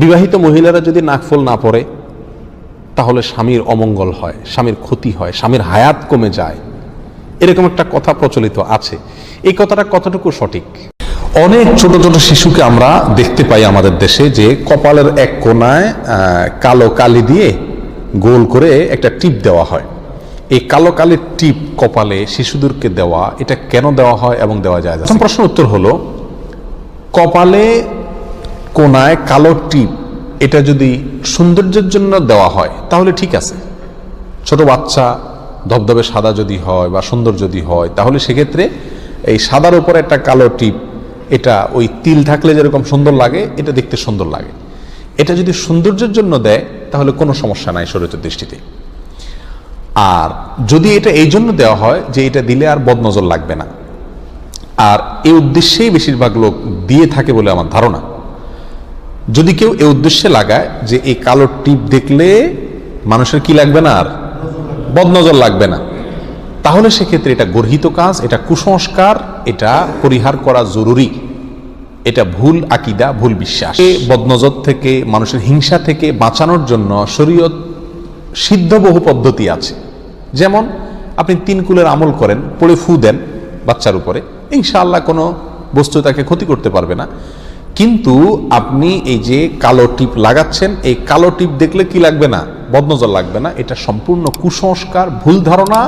বিবাহিত মহিলারা যদি নাকফুল না পরে তাহলে স্বামীর অমঙ্গল হয়, স্বামীর ক্ষতি হয়, স্বামীর হায়াত কমে যায়, এরকম একটা কথা প্রচলিত আছে। এই কথাটা কতটুকু সঠিক? অনেক ছোট ছোট শিশুকে আমরা দেখতে পাই আমাদের দেশে যে কপালের এক কোণায় কালো কালি দিয়ে গোল করে একটা টিপ দেওয়া হয়। এই কালো কালির টিপ কপালে শিশুদেরকে দেওয়া, এটা কেন দেওয়া হয় এবং দেওয়া যায়? প্রশ্ন উত্তর হলো, কপালে কোণায় কালো টিপ এটা যদি সৌন্দর্যের জন্য দেওয়া হয় তাহলে ঠিক আছে। ছোট বাচ্চা ধবধবে সাদা যদি হয় বা সুন্দর যদি হয় তাহলে সেক্ষেত্রে এই সাদার উপরে একটা কালো টিপ, এটা ওই তিল থাকলে যেরকম সুন্দর লাগে, এটা দেখতে সুন্দর লাগে। এটা যদি সৌন্দর্যের জন্য দেয় তাহলে কোনো সমস্যা নাই শরীয়তের দৃষ্টিতে। আর যদি এটা এই জন্য দেওয়া হয় যে এটা দিলে আর বদনজর লাগবে না, আর এই উদ্দেশ্যেই বেশিরভাগ লোক দিয়ে থাকে বলে আমার ধারণা। যদি কেউ এই উদ্দেশ্যে লাগায় যে এই কালো টিপ দেখলে মানুষের কি লাগবে না, আর বদনজর লাগবে না, তাহলে সেক্ষেত্রে এটা গর্হিত কাজ, এটা কুসংস্কার, এটা পরিহার করা জরুরি। এটা ভুল আকীদা, ভুল বিশ্বাস। বদনজর থেকে, মানুষের হিংসা থেকে বাঁচানোর জন্য শরীয়ত সিদ্ধ বহু পদ্ধতি আছে। যেমন আপনি 3 কুলের আমল করেন, পড়ে ফু দেন বাচ্চার উপরে, ইনশাআল্লাহ কোনো বস্তু তাকে ক্ষতি করতে পারবে না। কিন্তু আপনি এই যে কালো টিপ লাগাচ্ছেন, এই কালো টিপ দেখলে কি লাগবে না, বদনজর লাগবে না, এটা সম্পূর্ণ কুসংস্কার, ভুল ধারণা।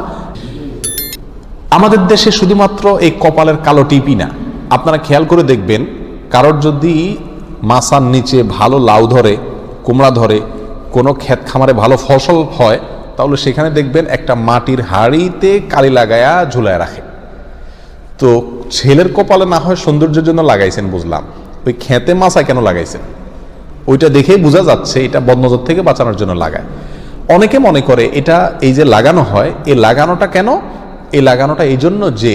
আমাদের দেশে শুধুমাত্র এই কপালের কালো টিপই না, আপনারা খেয়াল করে দেখবেন, কারোর যদি মাসার নিচে ভালো লাউ ধরে, কুমড়া ধরে, কোনো ক্ষেত খামারে ভালো ফসল হয়, তাহলে সেখানে দেখবেন একটা মাটির হাঁড়িতে কালি লাগায়া ঝুলায় রাখে। তো ছেলের কপালে না হয় সৌন্দর্যের জন্য লাগাইছেন বুঝলাম, ওই খেতে মাছা কেন লাগাইছেন? ওইটা দেখেই বোঝা যাচ্ছে এটা বদনজর থেকে বাঁচানোর জন্য লাগায়। অনেকে মনে করে এটা এই যে লাগানো হয়, এই লাগানোটা কেন? এই লাগানোটা এই জন্য যে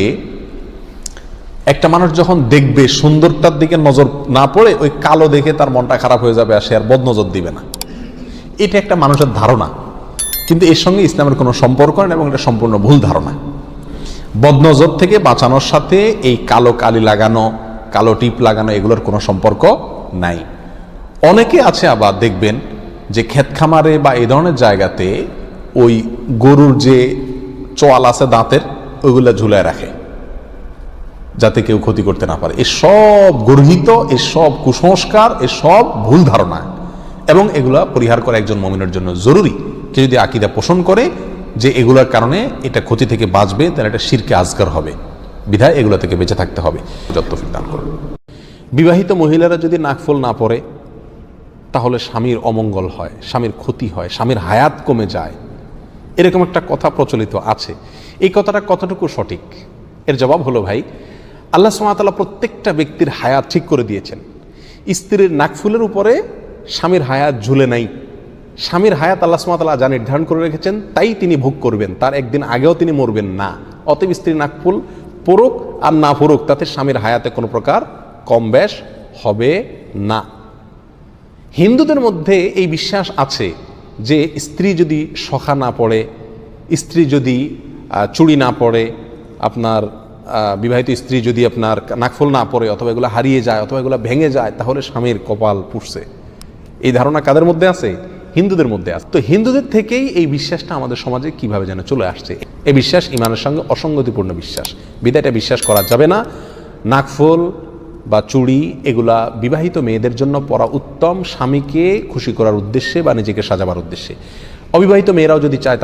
একটা মানুষ যখন দেখবে সুন্দরটার দিকে নজর না পড়ে ওই কালো দেখে তার মনটা খারাপ হয়ে যাবে আর সে আর বদনজর দিবে না। এটা একটা মানুষের ধারণা, কিন্তু এর সঙ্গে ইসলামের কোনো সম্পর্ক নেই এবং এটা সম্পূর্ণ ভুল ধারণা। বদনজর থেকে বাঁচানোর সাথে এই কালো কালি লাগানো, কালো টিপ লাগানো এগুলোর কোনো সম্পর্ক নাই। অনেকে আছে আবার দেখবেন যে ক্ষেত খামারে বা এই ধরনের জায়গাতে ওই গরুর যে চোয়াল আছে দাঁতের, ওইগুলো ঝুলায় রাখে যাতে কেউ ক্ষতি করতে না পারে। এসব গর্হিত, এসব কুসংস্কার, এসব ভুল ধারণা, এবং এগুলা পরিহার করা একজন মুমিনের জন্য জরুরি। কেউ যদি আকীদা পোষণ করে যে এগুলোর কারণে এটা ক্ষতি থেকে বাঁচবে, তাহলে এটা শিরকে আসগার হবে, বিধায় এগুলো থেকে বেঁচে থাকতে হবে। তৌফিক দান করুন। বিবাহিত মহিলারা যদি নাকফুল না পরে তাহলে স্বামীর অমঙ্গল হয়, স্বামীর ক্ষতি হয়, স্বামীর হায়াত কমে যায়, এরকম একটা কথা প্রচলিত আছে। এই কথাটা কতটুকু সঠিক? এর জবাব হলো, ভাই, আল্লাহ সুবহানাহু ওয়া তাআলা প্রত্যেকটা ব্যক্তির হায়াত ঠিক করে দিয়েছেন। স্ত্রীর নাকফুলের উপরে স্বামীর হায়াত ঝুলে নাই। স্বামীর হায়াত আল্লাহ সুবহানাহু ওয়া তাআলা যা নির্ধারণ করে রেখেছেন তাই তিনি ভোগ করবেন, তার একদিন আগেও তিনি মরবেন না। অতএব স্ত্রীর নাকফুল পড়ুক আর না পড়ুক, তাতে স্বামীর হায়াতে কোনো প্রকার কম বেশ হবে না। হিন্দুদের মধ্যে এই বিশ্বাস আছে যে স্ত্রী যদি শখা না পড়ে, স্ত্রী যদি চুড়ি না পড়ে, আপনার বিবাহিত স্ত্রী যদি আপনার নাকফুল না পড়ে, অথবা এগুলো হারিয়ে যায়, অথবা এগুলো ভেঙে যায়, তাহলে স্বামীর কপাল পুড়ছে। এই ধারণা কাদের মধ্যে আছে? হিন্দুদের মধ্যে আছে। তো হিন্দুদের থেকেই এই বিশ্বাসটা আমাদের সমাজে কিভাবে যেন চলে আসছে। এই বিশ্বাস ইমানের সঙ্গে অসঙ্গতিপূর্ণ বিশ্বাস, বিধায় এটা বিশ্বাস করা যাবে না। নাকফুল বা চুড়ি এগুলা বিবাহিত মেয়েদের জন্য পরা উত্তম, স্বামীকে খুশি করার উদ্দেশ্যে বা নিজেকে সাজাবার উদ্দেশ্যে। অবিবাহিত মেয়েরাও যদি চায়